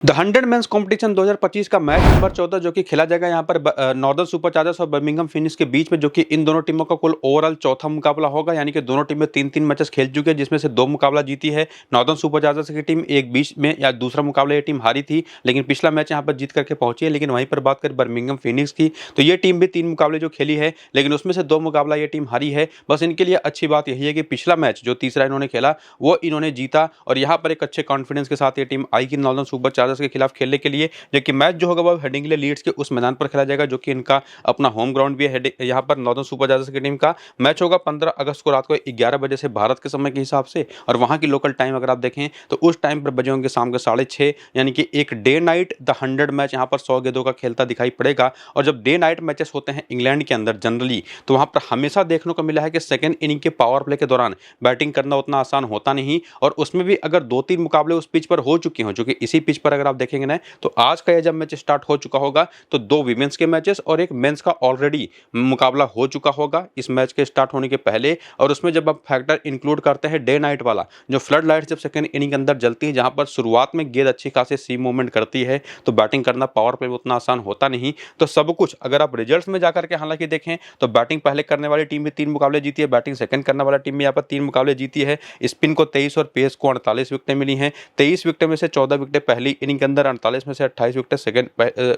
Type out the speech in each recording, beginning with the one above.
The 100 mains competition 2025 का match number 14 जो कि खेला जाएगा यहाँ पर नॉर्दर्न सुपरचार्जर्स और बर्मिंघम फिनिक्स के बीच में, जो कि इन दोनों टीमों का कुल ओवरऑल चौथा मुकाबला होगा। यानी कि दोनों टीमें 3-3 मैचेस खेल चुकी है, जिसमें से 2 मुकाबला जीती है नॉर्दर्न सुपरचार्जर्स की टीम। एक बीच में या दूसरा मुकाबला ये टीम हारी थी, लेकिन पिछला मैच यहाँ पर जीत करके पहुंची है। लेकिन वहीं पर बात करें बर्मिंघम फिनिक्स की, तो ये टीम भी 3 मुकाबले जो खेली है, लेकिन उसमें से 2 मुकाबला ये टीम हारी है। बस इनके लिए अच्छी बात यही है कि पिछला मैच जो तीसरा इन्होंने खेला वो इन्होंने जीता, और यहाँ पर एक अच्छे कॉन्फिडेंस के साथ ये टीम आई कि नॉर्दर्न सुपरचार्जर्स के खिलाफ खेलने के लिए। जबकि मैच जो होगा वो हेडिंग्ले लीड्स के उस मैदान पर खेला जाएगा, जो कि इनका अपना होम ग्राउंड भी है। यहाँ पर नॉर्दर्न सुपरचार्जर्स की टीम का मैच होगा 15 अगस्त को रात को 11 बजे से भारत के समय के हिसाब से, और वहाँ की लोकल टाइम अगर आप देखें तो उस टाइम पर बजे होंगे शाम के 6:30। यानी कि एक डे नाइट द 100 मैच यहाँ पर 100 गेंदों का खेलता दिखाई पड़ेगा। और जब डे नाइट मैचेस होते हैं इंग्लैंड के अंदर जनरली, तो वहाँ पर हमेशा देखने को मिला है कि सेकेंड इनिंग के पावर प्ले के दौरान बैटिंग करना उतना आसान होता नहीं, और उसमें भी अगर 2-3 मुकाबले उस पिच पर हो चुके हों, जो कि इसी पिच पर अगर आप देखेंगे ना, तो आज का ये जब मैच स्टार्ट हो चुका होगा तो 2 विमेंस के मैचेस और एक मेंस का ऑलरेडी मुकाबला हो चुका होगा इस मैच के स्टार्ट होने के पहले। और उसमें जब आप फैक्टर इंक्लूड करते हैं डे नाइट वाला, जो फ्लड लाइट्स जब सेकंड इनिंग अंदर जलती है, जहां पर शुरुआत में गेंद अच्छी खासी सी मूवमेंट करती है, तो बैटिंग करना पावर प्ले में उतना आसान होता नहीं। तो सब कुछ अगर आप रिजल्ट्स में जाकर के हालांकि देखें, तो बैटिंग पहले करने वाली टीम भी 3 मुकाबले जीती है, बैटिंग सेकंड करने वाला टीम भी यहाँ पर 3 मुकाबले जीती है। स्पिन को 23 और पेस को 48 विकेटें मिली हैं। 23 विकेट में से 14 विकेटें पहली इनिंग के अंदर, 48 में से 28 विकेटें सेकंड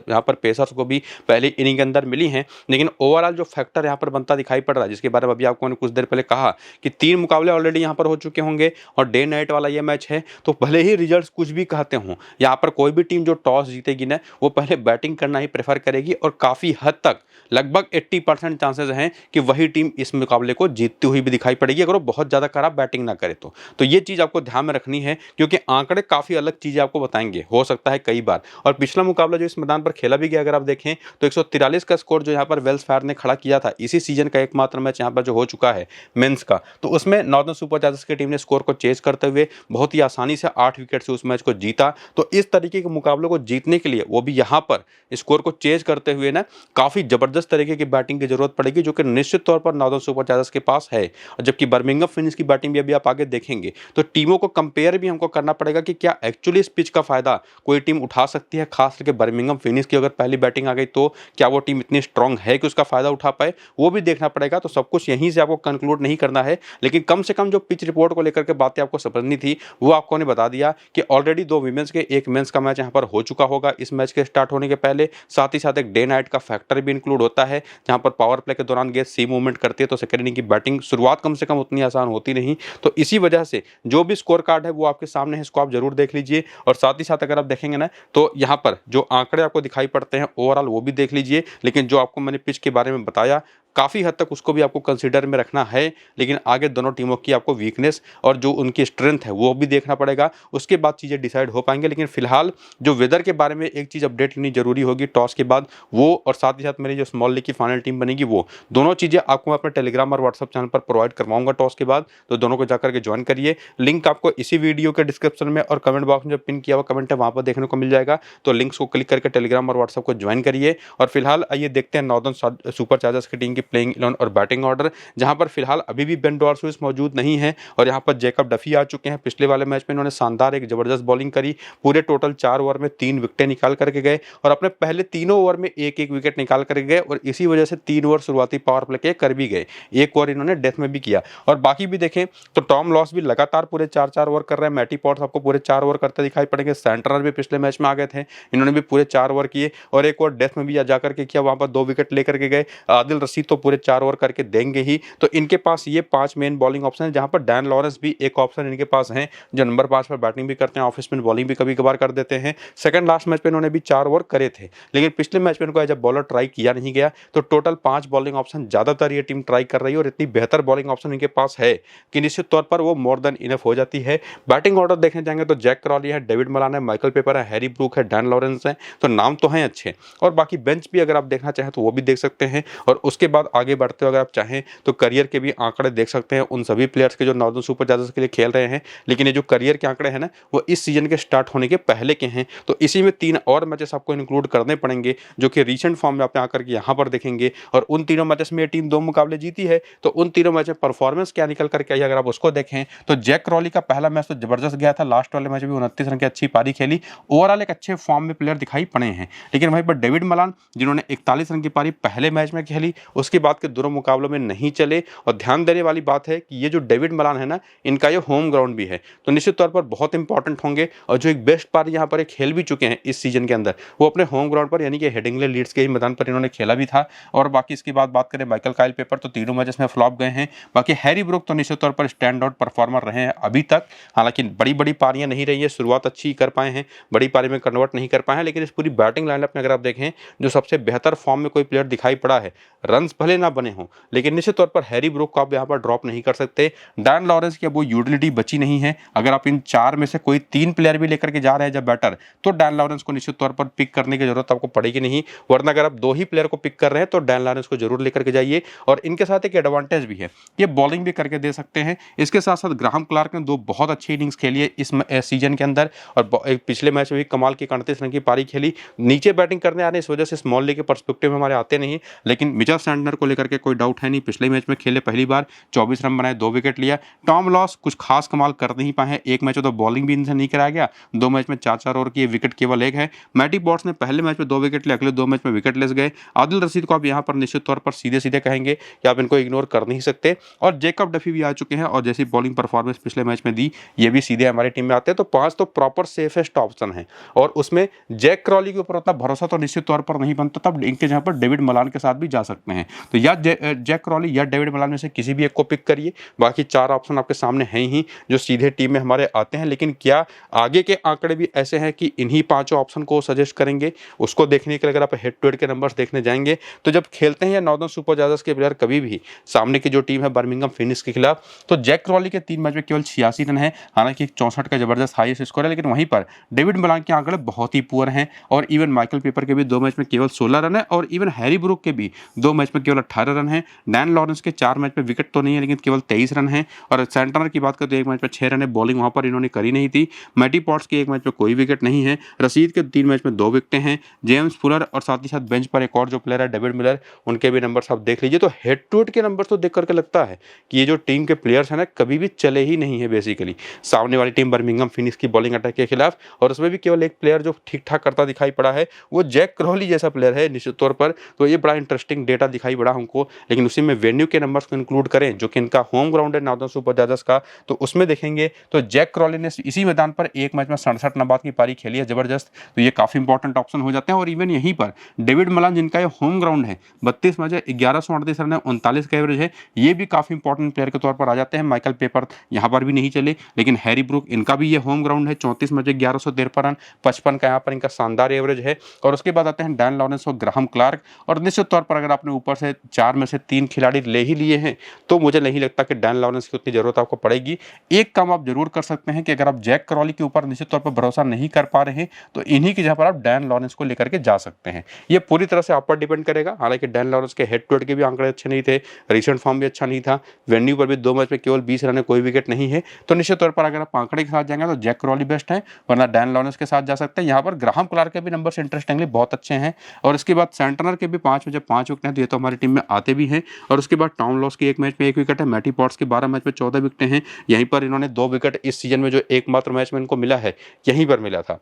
यहाँ पर पेसर्स को भी पहली इनिंग के अंदर मिली हैं। लेकिन ओवरऑल जो फैक्टर यहाँ पर बनता दिखाई पड़ रहा है, जिसके बारे में अभी आपको मैंने कुछ देर पहले कहा कि 3 मुकाबले ऑलरेडी यहाँ पर हो चुके होंगे और डे नाइट वाला ये मैच है, तो भले ही रिजल्ट्स कुछ भी कहते हों, यहाँ पर कोई भी टीम जो टॉस जीतेगी ना, वो पहले बैटिंग करना ही प्रेफर करेगी, और काफ़ी हद तक लगभग 80% चांसेस हैं कि वही टीम इस मुकाबले को जीतती हुई भी दिखाई पड़ेगी, अगर वो बहुत ज़्यादा खराब बैटिंग ना करे तो ये चीज़ आपको ध्यान में रखनी है, क्योंकि आंकड़े काफ़ी अलग चीज़ें आपको बताएंगे, हो सकता है कई बार। और पिछला मुकाबला जो इस मैदान पर खेला भी गया, अगर आप देखें तो 143 का स्कोर जो यहाँ पर वेल्स फायर ने खड़ा किया था, इसी सीजन का एकमात्र मैच यहाँ पर जो हो चुका है मेंस का, तो उसमें नॉर्दर्न सुपरचार्जर्स की टीम ने स्कोर को चेज करते हुए बहुत ही आसानी से 8 विकेट से उस मैच को जीता। तो इस तरीके के मुकाबलों को जीतने के लिए, वो भी यहाँ पर स्कोर को चेज करते हुए ना, काफ़ी ज़बरदस्त तरीके की बैटिंग की जरूरत पड़ेगी, जो कि निश्चित तौर पर नॉर्दर्न सुपरचार्जर्स के पास है। जबकि बर्मिंघम फिनिक्स की बैटिंग भी अभी आप आगे देखेंगे, तो टीमों को कंपेयर भी हमको करना पड़ेगा कि क्या एक्चुअली इस पिच का फायदा कोई टीम उठा सकती है। खास करके बर्मिंघम फिनिक्स की अगर पहली बैटिंग आ गई, तो क्या वो टीम इतनी स्ट्रांग है कि उसका फायदा उठा पाए, वो भी देखना पड़ेगा। तो सब कुछ यहीं से आपको कंक्लूड नहीं करना है, लेकिन कम से कम जो पिच रिपोर्ट को लेकर के बातें आपको समझनी थी, वो आपको ने बता दिया कि ऑलरेडी 2 विमेंस के, 1 मेंस का मैच यहाँ पर हो चुका होगा इस मैच के स्टार्ट होने के पहले। साथ ही साथ एक डे नाइट का फैक्टर भी इंक्लूड होता है, जहाँ पर पावर प्ले के दौरान गेंद सी मूवमेंट करती है, तो सेकेंड इनिंग की बैटिंग शुरुआत कम से कम उतनी आसान होती नहीं। तो इसी वजह से जो भी स्कोर कार्ड है वो आपके सामने है, इसको आप जरूर देख लीजिए। और साथ ही साथ अगर आप देखेंगे ना, तो यहाँ पर जो आंकड़े आपको दिखाई पड़ते हैं ओवरऑल, वो भी देख लीजिए। लेकिन जो आपको मैंने पिच के बारे में बताया, काफ़ी हद तक उसको भी आपको कंसीडर में रखना है। लेकिन आगे दोनों टीमों की आपको वीकनेस और जो उनकी स्ट्रेंथ है वो भी देखना पड़ेगा, उसके बाद चीज़ें डिसाइड हो पाएंगे। लेकिन फिलहाल जो वेदर के बारे में एक चीज़ अपडेट लेनी जरूरी होगी टॉस के बाद, वो और साथ ही साथ मेरी जो स्मॉल लीग की फाइनल टीम बनेगी, वो दोनों चीज़ें आपको मैं अपने टेलीग्राम और व्हाट्सअप चैनल पर प्रोवाइड करवाऊंगा टॉस के बाद। तो दोनों को जाकर के ज्वाइन करिए। लिंक आपको इसी वीडियो के डिस्क्रिप्शन में और कमेंट बॉक्स में जो पिन किया हुआ कमेंट है वहाँ पर देखने को मिल जाएगा। तो लिंक्स को क्लिक करके टेलीग्राम और व्हाट्सअप को ज्वाइन करिए। और फिलहाल आइए देखते हैं नॉर्दर्न सुपरचार्जर्स की टीम की प्लेइंग 11 और बैटिंग ऑर्डर, जहां पर फिलहाल अभी भी बेन डॉर्सविस मौजूद नहीं है, और यहां पर जैकब डफी आ चुके हैं। पिछले वाले मैच में इन्होंने शानदार एक जबरदस्त बॉलिंग करी, पूरे टोटल 4 ओवर में 3 विकेटें निकाल करके गए, और अपने पहले तीनों ओवर में 1-1 विकेट निकाल करके गए, और इसी वजह से 3 ओवर शुरुआती पावर प्ले के कर भी गए, 1 ओवर इन्होंने डेथ में भी किया। और बाकी भी देखें तो टॉम लॉस भी लगातार पूरे 4-4 ओवर कर रहे हैं। मैटी पॉट्स आपको पूरे 4 ओवर करते दिखाई पड़ेंगे। सेंटनर भी पिछले मैच में आ गए थे, इन्होंने भी पूरे 4 ओवर किए, और 1 ओवर डेथ में भी जाकर के किया, वहां पर 2 विकेट लेकर के गए। आदिल रशीद तो पूरे 4 ओवर करके देंगे ही। तो इनके पास ये 5 मेन बॉलिंग ऑप्शन है, जहां पर डैन लॉरेंस भी एक ऑप्शन इनके पास है, जो नंबर 5 पर बैटिंग भी करते हैं, ऑफ स्पिन बॉलिंग भी कभी कभार कर देते हैं। सेकंड लास्ट मैच पे इन्होंने भी 4 ओवर करे थे, लेकिन पिछले मैच में इनको एज अ बॉलर ट्राई किया नहीं गया। तो टोटल 5 बॉलिंग ऑप्शन ज्यादातर ये टीम ट्राई कर रही है, और इतनी बेहतर बॉलिंग ऑप्शन इनके पास है कि निश्चित तौर पर वो मोर देन इनफ हो जाती है। बैटिंग ऑर्डर देखने जाएंगे तो जैक क्रॉली है, डेविड मलान है, माइकल पेपर है, हैरी ब्रूक है, डैन लॉरेंस है, तो नाम तो हैं अच्छे। और बाकी बेंच भी अगर आप देखना चाहें तो वो भी देख सकते हैं। और उसके बाद बाद आगे बढ़ते हुए अगर आप चाहें तो करियर के भी आंकड़े देख सकते हैं उन सभी प्लेयर्स के जो नॉर्दर्न सुपर चार्जर्स के लिए खेल रहे हैं। लेकिन ये जो करियर के आंकड़े हैं ना, वो इस सीजन के स्टार्ट होने के पहले के हैं। तो इसी में 3 और मैचेस आपको इंक्लूड करने पड़ेंगे जो कि रीसेंट फॉर्म में आप आकर के यहाँ पर देखेंगे। और उन तीनों मैचेस में ये टीम 2 मुकाबले जीती है। तो उन तीनों मैच में परफॉर्मेंस क्या निकल करके आई अगर आप उसको देखें तो जैक क्रॉली का पहला मैच तो जबरदस्त गया था। लास्ट वाले मैच में 29 रन की अच्छी पारी खेली। ओवरऑल एक अच्छे फॉर्म में प्लेयर दिखाई पड़े हैं। लेकिन वहीं पर डेविड मलान जिन्होंने 41 रन की पारी पहले मैच में खेली, उसके बाद के दोनों मुकाबलों में नहीं चले। और ध्यान देने वाली बात है कि ये जो डेविड मलान है ना, इनका ये होम ग्राउंड भी है, तो निश्चित तौर पर बहुत इंपॉर्टेंट होंगे। और जो एक बेस्ट पारी यहाँ पर खेल भी चुके हैं इस सीजन के अंदर, वो अपने होम ग्राउंड पर यानी कि हेडिंग्ले लीड्स के ही मैदान पर इन्होंने खेला भी था। और बाकी इसके बाद बात करें माइकल काइल पेपर, तो तीनों मैचेस में फ्लॉप गए हैं। बाकी हैरी ब्रूक तो निश्चित तौर पर स्टैंड आउट परफॉर्मर रहे हैं अभी तक। हालांकि बड़ी बड़ी पारियां नहीं रही है, शुरुआत अच्छी कर पाए हैं, बड़ी पारी में कन्वर्ट नहीं कर पाए हैं। लेकिन इस पूरी बैटिंग लाइनअप में अगर आप देखें, जो सबसे बेहतर फॉर्म में कोई प्लेयर दिखाई पड़ा है, रन्स भले ना बने हों लेकिन निश्चित तौर पर हैरी ब्रूक को आप यहाँ पर ड्रॉप नहीं कर सकते। डैन लॉरेंस की अब वो यूटिलिटी बची नहीं है। अगर आप इन 4 में से कोई 3 प्लेयर भी लेकर के जा रहे हैं जब बैटर, तो डैन लॉरेंस को निश्चित तौर पर पिक करने की जरूरत आपको पड़ेगी नहीं। वरना अगर आप 2 ही प्लेयर को पिक कर रहे हैं तो डैन लॉरेंस को जरूर लेकर के जाइए। और इनके साथ एक एडवांटेज भी है, ये बॉलिंग भी करके दे सकते हैं। इसके साथ साथ ग्राहम क्लार्क ने 2 बहुत अच्छी इनिंग्स खेली है इस सीजन के अंदर। और पिछले मैच में भी कमाल की 31 रन की पारी खेली। नीचे बैटिंग करने आ रहे हैं, इस वजह से स्मॉल लीग के पर्सपेक्टिव में हमारे आते नहीं। लेकिन मिचेल सैंटनर को लेकर के कोई डाउट है नहीं, पिछले मैच में खेले, पहली बार 24 रन बनाए, 2 विकेट लिया। टॉम लॉस कुछ खास कमाल कर नहीं पाए हैं। एक मैच में तो बॉलिंग भी इनसे नहीं कराया गया, 2 मैच में 4-4 ओवर की विकेट केवल एक है। मैटी बॉट्स ने पहले मैच में 2 विकेट लिए, अगले 2 मैच में विकेट लेस गए। आदिल रशीद को आप यहाँ पर निश्चित तौर पर सीधे सीधे कहेंगे कि आप इनको इग्नोर कर नहीं सकते। और जेकब डफी भी आ चुके हैं और जैसी बॉलिंग परफॉर्मेंस पिछले मैच में दी, ये भी सीधे हमारी टीम में आते हैं। तो 5 तो प्रॉपर सेफेस्ट ऑप्शन है। और उसमें जैक क्रॉली के ऊपर उतना भरोसा तो निश्चित तौर पर नहीं बनता, तब इनके जहाँ पर डेविड मलान के साथ भी जा सकते हैं। तो या जैक क्रॉली या डेविड मलान में से किसी भी एक को पिक करिए। बाकी 4 ऑप्शन आपके सामने हैं ही जो सीधे टीम में हमारे आते हैं। लेकिन क्या आगे के आंकड़े भी ऐसे हैं कि इन्हीं 5 ऑप्शन को सजेस्ट करेंगे? उसको देखने के लिए अगर आप हेड टू हेड के नंबर्स देखने जाएंगे तो जब खेलते हैं या नॉर्दर्न सुपर चार्जर्स के प्लेयर कभी भी सामने की जो टीम है बर्मिंघम फिनिक्स के खिलाफ, तो जैक क्रॉली के 3 मैच में केवल 86 रन है। हालांकि 64 का जबरदस्त हाईएस्ट स्कोर है। लेकिन वहीं पर डेविड मलान के आंकड़े बहुत ही पुअर हैं। और इवन माइकल पेपर के भी 2 मैच में केवल 16 रन है। और इवन हैरी ब्रूक के भी 2 मैच में केवल 18 रन है। डैन लॉरेंस के 4 मैच में विकेट तो नहीं है लेकिन केवल 23 रन है। और सैंटनर की बात करें तो 1 मैच में 6 रन है, बॉलिंग वहां पर इन्होंने करी नहीं थी। मैटी पॉट्स के 1 मैच में कोई विकेट नहीं है। रशीद के 3 मैच में 2 विकेटें हैं। जेम्स फुलर और साथ ही साथ बेंच पर एक और जो प्लेयर है डेविड मिलर, उनके भी नंबर्स आप देख लीजिए। तो हेड टू हेड के नंबर्स तो देख करके लगता है कि ये जो टीम के प्लेयर्स हैं ना, कभी भी चले ही नहीं है बेसिकली सामने वाली टीम बर्मिंघम फिनिक्स की बॉलिंग अटैक के खिलाफ। और उसमें भी केवल एक प्लेयर जो ठीक ठाक करता दिखाई पड़ा है, वो जैक क्रॉली जैसा प्लेयर है निश्चित तौर पर। तो ये बड़ा इंटरेस्टिंग डेटा दिखाई पड़ा हमको। लेकिन उसी में वेन्यू के नंबर्स को इंक्लूड करें जो कि इनका होम ग्राउंड है नॉर्दर्न सुपर चार्जर्स का, तो उसमें देखेंगे तो जैक क्रॉली ने इसी मैदान पर 1 मैच में 67 नंबर की पारी खेली है, जबरदस्त। तो ये काफी इंपॉर्टेंट ऑप्शन हो जाते हैं। और इवन यहीं पर डेविड मलान जिनका ये होम ग्राउंड है, 32 मैच है, 1138 रन है, 39 का एवरेज है, ये भी काफी इंपॉर्टेंट प्लेयर के तौर पर आ जाते हैं। माइकल पेपर यहाँ पर भी नहीं चले। लेकिन हैरी ब्रूक, इनका भी ये होम ग्राउंड है, 34 मैच 1153 रन, 55 का यहाँ पर इनका शानदार एवरेज है। और उसके बाद आते हैं डैन लॉरेंस और ग्राहम क्लार्क। और निश्चित तौर पर अगर आपने ऊपर से 4 में से 3 खिलाड़ी ले ही लिए हैं तो मुझे नहीं लगता कि डैन लॉरेंस की उतनी जरूरत आपको पड़ेगी। एक काम आप जरूर कर सकते हैं कि अगर आप जैक क्रॉली के ऊपर निश्चित तौर पर भरोसा नहीं कर पा रहे हैं तो इन्हीं की जगह पर आप डैन लॉरेंस को लेकर के जा सकते हैं। ये पूरी तरह से आप पर डिपेंड करेगा। हालांकि डैन लॉरेंस के हेड टू हेड के भी आंकड़े अच्छे नहीं थे, रिसेंट फॉर्म भी अच्छा नहीं था, वेन्यू पर भी 2 मैच में केवल 20 रन है, कोई विकेट नहीं है। तो निश्चित तौर पर अगर आप आंकड़े के साथ जाएंगे तो जैक क्रॉली बेस्ट है, वरना डैन लॉरेंस के साथ जा सकते हैं। यहाँ पर ग्राहम क्लार्क के भी नंबर्स इंटरेस्टिंगली बहुत अच्छे हैं। और इसके बाद सैंटनर के भी 5 में जब 5 विकेट हैं तो ये तो हमारी टीम में आते भी हैं। और उसके बाद टॉम लॉस की 1 मैच में 1 विकेट है, मैटी पॉट्स के 12 मैच में 14 विकेटें हैं। यहीं पर इन्होंने 2 विकेट इस सीजन में जो एकमात्र मैच में इनको मिला है, यहीं पर मिला था।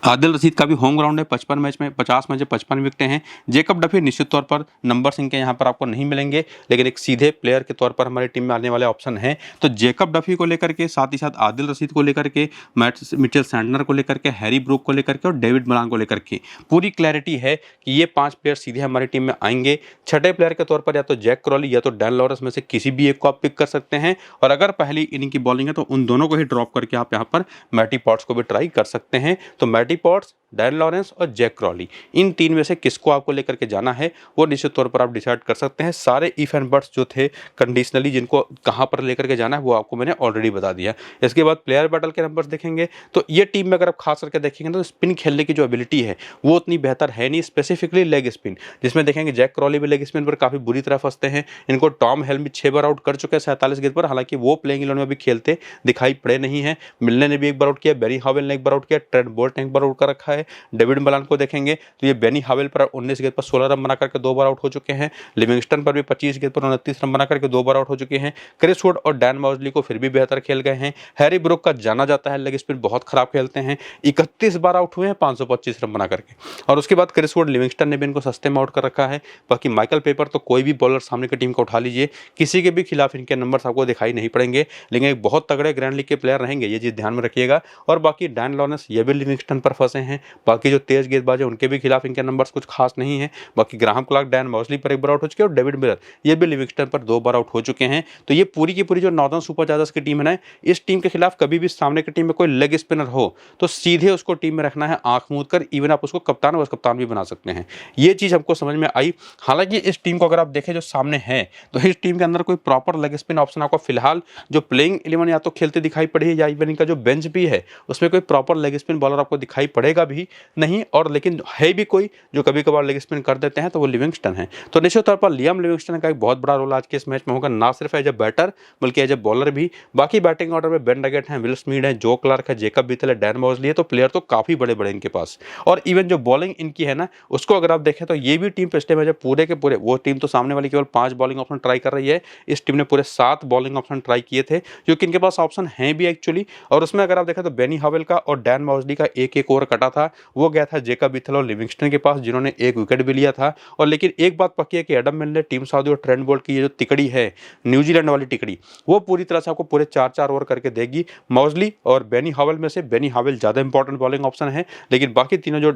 आदिल रशीद का भी होम ग्राउंड है, 55 मैच में 50 मैच में 55 विकेटें हैं। जेकब डफी निश्चित तौर पर नंबर्स इनके यहाँ पर आपको नहीं मिलेंगे, लेकिन एक सीधे प्लेयर के तौर पर हमारी टीम में आने वाले ऑप्शन हैं। तो जेकब डफी को लेकर के, साथ ही साथ आदिल रशीद को लेकर के, मिचेल सैंटनर को लेकर के, हैरी ब्रूक को लेकर के और डेविड मलान को लेकर के पूरी क्लैरिटी है कि ये 5 प्लेयर सीधे हमारी टीम में आएंगे। छठे प्लेयर के तौर पर या तो जैक क्रॉली या तो डैन लॉरेंस में से किसी भी एक को आप पिक कर सकते हैं। और अगर पहली इनिंग की बॉलिंग है तो उन दोनों को ही ड्रॉप करके आप यहाँ पर मैटी पॉट्स को भी ट्राई कर सकते हैं। तो मैटी पॉट्स डैन लॉरेंस और जैक क्रॉली। इन 3 में से किसको आपको लेकर के जाना है वो निश्चित तौर पर आप डिसाइड कर सकते हैं। सारे इफ एंड बट्स जो थे कंडीशनली जिनको कहां पर लेकर के जाना है वो आपको मैंने ऑलरेडी बता दिया। इसके बाद प्लेयर बैटल के नंबर्स देखेंगे तो ये टीम में अगर आप खास करके देखेंगे तो स्पिन खेलने की जो एबिलिटी है वो उतनी बेहतर है नहीं, स्पेसिफिकली लेग स्पिन, जिसमें देखेंगे जैक क्रॉली भी लेग स्पिन पर काफी बुरी तरह फंसते हैं। इनको टॉम हेल्मी 6 बार आउट कर चुके हैं 47 गेंद पर, हालांकि वो प्लेइंग 11 में भी खेलते दिखाई पड़े नहीं है। मिलने ने भी एक बार आउट किया, बेनी हावेल ने एक बार आउट किया, ट्रेंट बोल्ट ने एक बार आउट कर रखा है। डेविड मलान को देखेंगे तो ये बेनी हावेल पर 19 गेंद पर 16 रन बना करके 2 बार आउट हो चुके हैं। लिविंगस्टन पर भी 25 गेंद पर 29 रन बना करके 2 बार आउट हो चुके हैं। क्रिस वुड और डैन मॉजली को फिर भी बेहतर खेल गए हैं। हैरी ब्रूक का जाना जाता है लेग स्पिन बहुत खराब खेलते हैं, 31 बार आउट हुए हैं 525 रन बना करके। और उसके बाद क्रिस वुड, लिविंगस्टन ने भी इनको सस्ते में आउट कर रखा है। बाकी माइकल पेपर तो कोई भी बॉलर सामने की टीम का उठा लीजिए, किसी के भी खिलाफ इनके नंबर्स आपको दिखाई नहीं पड़ेंगे, लेकिन एक बहुत तगड़े ग्रैंड लीग के प्लेयर रहेंगे, ये चीज ध्यान में रखिएगा। और बाकी डैन लॉरेंस ये भी लिविंगस्टन पर फंसे हैं। बाकी जो तेज गेंदबाज है उनके भी खिलाफ इनके नंबर्स कुछ खास नहीं है। बाकी ग्राहम क्लार्क, डैन मॉजली पर एक बार आउट हो चुके हैं और डेविड मिलर ये भी लिविंगस्टन पर 2 बार आउट हो चुके हैं। तो ये पूरी की पूरी जो नॉर्दर्न सुपरचार्जर्स की टीम है ना, इस टीम के खिलाफ कभी भी सामने की टीम में कोई लेग स्पिनर हो तो सीधे उसको टीम में रखना है आंख मूंद कर। इवन आप उसको कप्तान और कप्तान भी बना सकते हैं। ये चीज हमको समझ में आई। हालांकि इस टीम को अगर आप देखें जो सामने है तो इस टीम के अंदर कोई प्रॉपर लेग स्पिन ऑप्शन आपको फिलहाल जो प्लेइंग 11 या तो खेलते दिखाई पड़ी है या इवन इनका जो बेंच भी है उसमें कोई प्रॉपर लेग स्पिन बॉलर आपको दिखाई पड़ेगा भी नहीं। और लेकिन है भी कोई जो कभी कभार लेग स्पिन कर देते हैं तो वो लिविंगस्टन है। तो निश्चित तौर पर लियाम लिविंगस्टन का एक बहुत बड़ा रोल आज के इस मैच में होगा, ना सिर्फ एज ए बैटर बल्कि एज ए बॉलर भी। बाकी बैटिंग ऑर्डर में बेन डगेट है, विल स्मीड है, जो क्लार्क है, जेकब बीथल है, डैन मॉजली है, तो प्लेयर तो काफी बड़े बड़े इनके पास। और इवन जो बॉलिंग इनकी है ना उसको अगर आप देखें तो ये भी टीम पिछले मैच पूरे के पूरे, वो टीम तो सामने वाली केवल 5 बॉलिंग ऑप्शन ट्राई कर रही है, इस टीम ने पूरे 7 बॉलिंग ऑप्शन ट्राई किए थे, क्योंकि इनके पास ऑप्शन है भी एक्चुअली। और उसमें अगर आप देखें तो बेनी हावेल का और डैन मॉजली का एक ओवर कटा था, वो गया था जेकब बीथल और लिविंगस्टन के पास, जिन्होंने 1 विकेट भी लिया था। और लेकिन एक बात पक्की है कि एडम मिलर, टीम साउदी और ट्रेंट बोल्ट की ये जो तिकड़ी है, न्यूजीलैंड वाली टिकड़ी, वो पूरी तरह से आपको पूरे 4-4 ओवर करके देगी। मॉजली और बेनी हावेल में से बेनी हावेल ज्यादा इंपॉर्टेंट बॉलिंग ऑप्शन है, लेकिन बाकी तीनों जो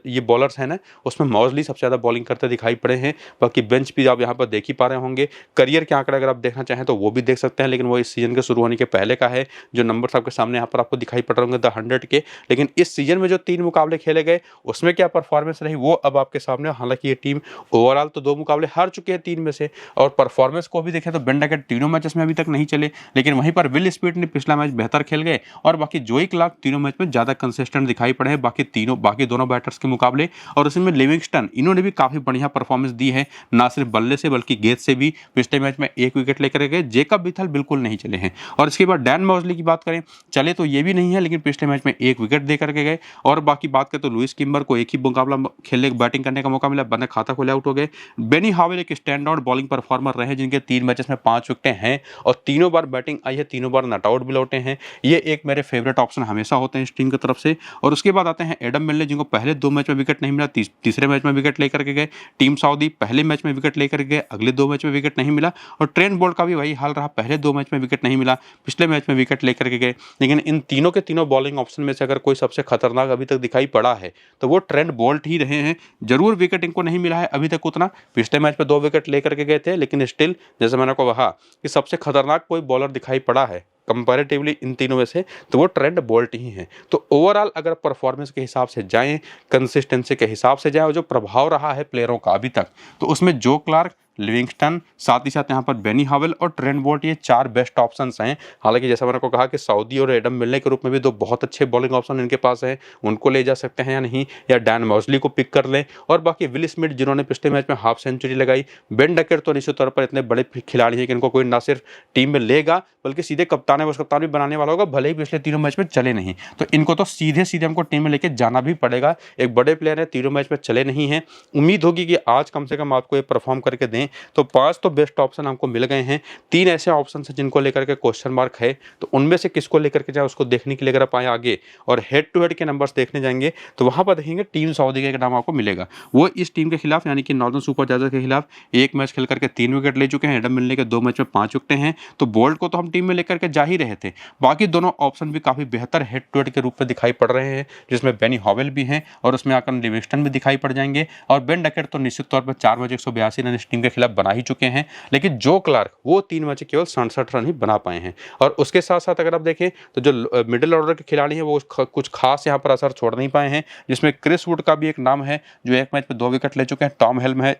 ये बॉलर्स हैं ना उसमें मॉजली सबसे ज्यादा बॉलिंग करते दिखाई पड़े हैं। बाकी बेंच भी आप यहाँ पर देख ही पा रहे होंगे। करियर के आंकड़े अगर आप देखना चाहें तो वो भी देख सकते हैं, लेकिन वो इस सीजन के शुरू होने के पहले का है। जो नंबर्स आपके सामने यहाँ पर आपको दिखाई पड़ रहे होंगे द 100 के, लेकिन इस सीजन में जो 3 मुकाबले खेले गए उसमें क्या परफॉर्मेंस रही वो अब आपके सामने। हालांकि ये टीम ओवरऑल तो 2 मुकाबले हार चुके हैं 3 में से, और परफॉर्मेंस को भी देखें तो बेन डगेट तीनों मैचेस में अभी तक नहीं चले, लेकिन वहीं पर विल स्पीड ने पिछला मैच बेहतर खेल गए, और बाकी जोई क्लार्क तीनों मैच में ज्यादा कंसिस्टेंट दिखाई पड़े हैं बाकी दोनों बैटर्स के मुकाबले। और उसमें लिविंगस्टन, इन्होंने भी काफी बढ़िया परफॉर्मेंस दी है, ना सिर्फ बल्ले से बल्कि गेंद से भी। पिछले मैच में 1 विकेट लेकर गए, जेकब बीथल बिल्कुल नहीं चले हैं। और इसके बाद डैन मॉजली की बात करें, चले तो ये भी नहीं है, लेकिन पिछले मैच में 1 विकेट दे करके गए। और बाकी बात करें तो लुइस किम्बर को एक ही मुकाबला खेलने बैटिंग करने का मौका मिला, बंदे खाता खोले आउट हो गए। बेनी हावेल एक स्टैंड आउट बॉलिंग परफॉर्मर रहे, जिनके 3 मैचेस में 5 विकेटें हैं और तीनों बार बैटिंग आई है, तीनों बार नॉट आउट भी लौटे हैं। ये एक मेरे फेवरेट ऑप्शन हमेशा होते हैं इस टीम की तरफ से। और उसके बाद आते हैं एडम मिलर, जिनको पहले 2 मैच में विकेट नहीं मिला, तीसरे मैच में विकेट लेकर के गए। टीम सऊदी पहले मैच में विकेट लेकर गए, अगले 2 मैच में विकेट नहीं मिला। और ट्रेंट बोल्ट का भी वही हाल रहा, पहले 2 मैच में विकेट नहीं मिला, पिछले मैच में विकेट लेकर के गए। लेकिन इन तीनों के तीनों बॉलिंग ऑप्शन में से अगर कोई सबसे खतरनाक अभी तक दिखाई पड़ा है तो वो ट्रेंट बोल्ट ही रहे हैं। जरूर विकेट इनको नहीं मिला है अभी तक उतना, पिछले मैच में 2 विकेट लेकर के गए थे, लेकिन स्टिल जैसे मैंने को कहा कि सबसे खतरनाक कोई बॉलर दिखाई पड़ा है कंपैरेटिवली इन तीनों में से तो वो ट्रेंट बोल्ट ही हैं। तो ओवरऑल अगर परफॉर्मेंस के हिसाब से जाएं, कंसिस्टेंसी के हिसाब से जाएं और जो प्रभाव रहा है प्लेयरों का अभी तक, तो उसमें जो क्लार्क, लिविंगस्टन, साथ ही साथ यहाँ पर बेनी हावेल और ट्रेंट बोल्ट, ये 4 बेस्ट ऑप्शंस हैं। हालांकि जैसा मैंने को कहा कि सऊदी और एडम मिलने के रूप में भी 2 बहुत अच्छे बॉलिंग ऑप्शन इनके पास हैं, उनको ले जा सकते हैं या नहीं, या डैन मॉजली को पिक कर लें। और बाकी विल स्मिथ, जिन्होंने पिछले मैच में हाफ सेंचुरी लगाई, बेन डकेट तो निश्चित तौर पर इतने बड़े खिलाड़ी हैं कि इनको कोई ना सिर्फ टीम में लेगा बल्कि सीधे कप्तान है, कप्तान भी बनाने वाला होगा, भले ही पिछले 3 मैच में चले नहीं। तो इनको तो सीधे सीधे हमको टीम में लेके जाना भी पड़ेगा। एक बड़े प्लेयर है, 3 मैच में चले नहीं हैं, उम्मीद होगी कि आज कम से कम आपको ये परफॉर्म करके दें। तो 5 तो बेस्ट ऑप्शन हमको मिल गए हैं, 3 ऐसे ऑप्शन हैं जिनको लेकर के क्वेश्चन मार्क है। तो उनमें से किसको लेकर के जाए उसको देखने के लिए अगर आप आए आगे और हेड टू हेड के नंबर्स देखने जाएंगे तो वहां पर देखेंगे टीम सऊदी का नाम आपको मिलेगा। वो इस टीम के खिलाफ यानी कि नॉर्दर्न सुपरचार्जर्स के खिलाफ 1 मैच खेल करके 3 विकेट ले चुके हैं। एडम मिलने के 2 मैच में 5 विकेट हैं। तो बोल्ट को तो हम टीम में लेकर के जा जा ही रहे थे। बाकी दोनों ऑप्शन भी काफ़ी बेहतर हेड टू हेड के रूप में दिखाई पड़ रहे हैं, जिसमें बेनी हॉवेल भी हैं और उसमें आकर लिविंगस्टन भी दिखाई पड़ जाएंगे। और बेन डकेट तो निश्चित तौर पर 4 मैच 182 रन इस टीम के खिलाफ बना ही चुके हैं, लेकिन जो क्लार्क वो 3 मैच केवल 67 रन ही बना पाए हैं। और उसके साथ साथ अगर आप देखें तो जो मिडिल ऑर्डर के खिलाड़ी हैं वो कुछ खास यहाँ पर असर छोड़ नहीं पाए हैं, जिसमें क्रिस वुड का भी एक नाम है जो एक मैच में 2 विकेट ले चुके हैं। टॉम हेल्म है,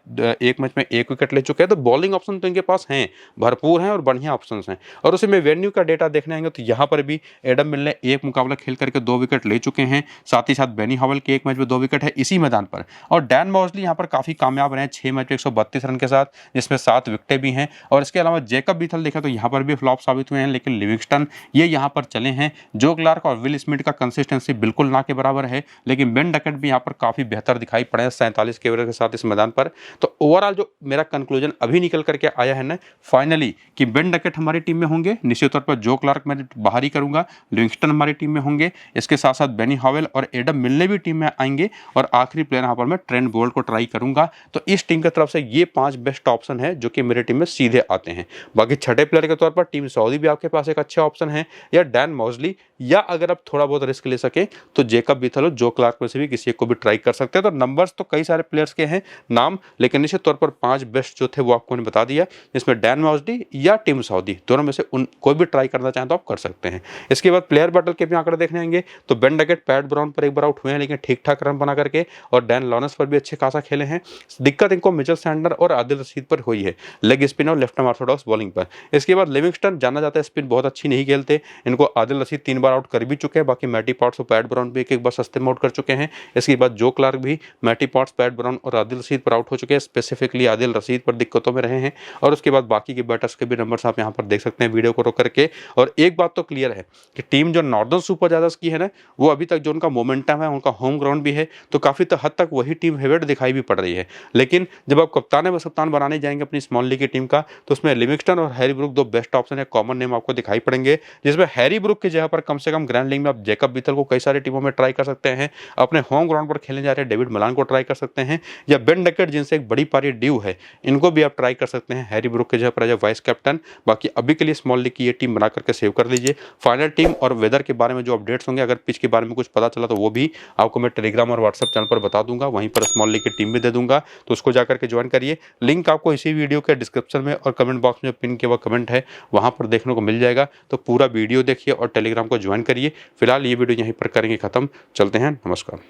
एक मैच में 1 विकेट ले चुके हैं। तो बॉलिंग ऑप्शन तो इनके पास हैं, भरपूर हैं और बढ़िया ऑप्शंस हैं। और उसी में वेन्यू का डेटा देखने आएंगे तो यहाँ पर भी एडम मिल ने एक मुकाबला खेल करके 2 विकेट ले चुके हैं। साथ ही साथ बेनी हॉवेल के एक मैच में 2 विकेट है इसी मैदान पर। और डैन मॉजली यहाँ पर काफी कामयाब रहे, 6 मैच में 132 रन के साथ, जिसमें 7 विकेटें भी हैं। और इसके अलावा जैकब बीथल देखा तो यहाँ पर भी फ्लॉप साबित हुए हैं, लेकिन लिविंगस्टन ये यहाँ पर चले हैं। जो क्लार्क और विल स्मिथ का कंसिस्टेंसी बिल्कुल ना के बराबर है, लेकिन बेन डकेट भी यहाँ पर काफी बेहतर दिखाई पड़े हैं 47 के एवरेज के साथ इस मैदान पर। तो ओवरऑल जो मेरा कंक्लूजन अभी निकल करके आया है ना फाइनली, कि बेन डकेट हमारी टीम में होंगे, निश्चित तौर पर जो क्लार्क मैं बाहर ही करूंगा, लिविंगस्टन हमारी टीम में होंगे, इसके साथ साथ बेनी हॉवेल और एडम मिलने भी टीम में आएंगे, और आखिरी प्लेयर यहाँ पर मैं ट्रेंट बोल्ट को ट्राई करूंगा। तो इस टीम की तरफ से ये 5 बेस्ट ऑप्शन है जो कि मेरी टीम में सीधे आते हैं। बाकी छठे प्लेयर के तौर पर टीम सऊदी भी आपके पास एक अच्छा ऑप्शन है, या डैन मॉजली, या अगर आप थोड़ा बहुत रिस्क ले सके तो जैकब बीथल, जो क्लार्क में से भी किसी को भी ट्राई कर सकते हैं। तो नंबर्स तो कई सारे प्लेयर्स के हैं नाम, लेकिन निश्चित तौर पर 5 बेस्ट जो थे वो आपको मैंने बता दिया, जिसमें डैन मॉजली या टीम सऊदी दोनों में से उन कोई भी ट्राई करना चाहें तो आप कर सकते हैं। इसके बाद प्लेयर बैटल के भी आंकड़े देखने आएंगे तो बेन डकेट पैट ब्राउन पर एक बार आउट हुए हैं, लेकिन ठीक ठाक रन बना करके, और डैन लॉरेंस पर भी अच्छे खासा खेले हैं। दिक्कत इनको मिचेल सैंडलर और आदिल रशीद पर हुई है, लेग स्पिन और लेफ्ट आर्म ऑर्थोडॉक्स बॉलिंग पर। इसके बाद लिविंगस्टन जाना जाता है स्पिन बहुत अच्छी नहीं खेलते, इनको आदिल रशीद 3 बार आउट कर भी चुके हैं। बाकी मैटी पॉट्स और पैट ब्राउन भी एक बार सस्ते में आउट कर चुके हैं। इसके बाद जो क्लार्क भी मैटी पॉट्स, पैट ब्राउन और आदिल रशीद पर आउट हो चुके हैं। स्पेसिफिकली आदिल रशीद पर दिक्कतों में रहे हैं। और उसके बाद बाकी के बैटर्स के भी नंबर्स आप यहाँ पर देख सकते हैं वीडियो को रोक करके। और एक बात तो क्लियर है कि टीम जो नॉर्दर्न सुपर जायर्स की है ना, वो अभी तक जो उनका मोमेंटम है, उनका होम ग्राउंड भी है, तो काफी हद तक वही टीम फेवरेट दिखाई भी पड़ रही है। लेकिन जब आप कप्तान बनाने जाएंगे अपनी स्मॉल लीग की टीम का, तो उसमें लिविंगस्टन और हैरी ब्रूक 2 बेस्ट ऑप्शन है, कॉमन नेम आपको दिखाई पड़ेंगे, जिसमें हैरी ब्रूक की जगह पर कम से कम ग्रैंड लीग में आप जैकब बीथल को कई सारी टीमों में ट्राई कर सकते हैं। अपने होम ग्राउंड पर खेलने जा रहे डेविड मलान को ट्राई कर सकते हैं, या बेन डकेट जिनसे एक बड़ी पारी ड्यू है, इनको भी आप ट्राई कर सकते हैं हैरी ब्रूक की जगह पर एज वाइस कैप्टन। बाकी अभी के लिए स्मॉल लीग की ये टीम बना करके सेव कर लीजिए। फाइनल टीम और वेदर के बारे में जो अपडेट्स होंगे, अगर पिच के बारे में कुछ पता चला तो वो भी आपको मैं टेलीग्राम और व्हाट्सएप चैनल पर बता दूंगा, वहीं पर स्मॉल लीग की टीम भी दे दूंगा, तो उसको जाकर के ज्वाइन करिए। लिंक आपको इसी वीडियो के डिस्क्रिप्शन में और कमेंट बॉक्स में पिन किया हुआ कमेंट है वहां पर देखने को मिल जाएगा। तो पूरा वीडियो देखिए और टेलीग्राम को ज्वाइन करिए। फिलहाल ये वीडियो यहीं पर करेंगे खत्म, चलते हैं, नमस्कार।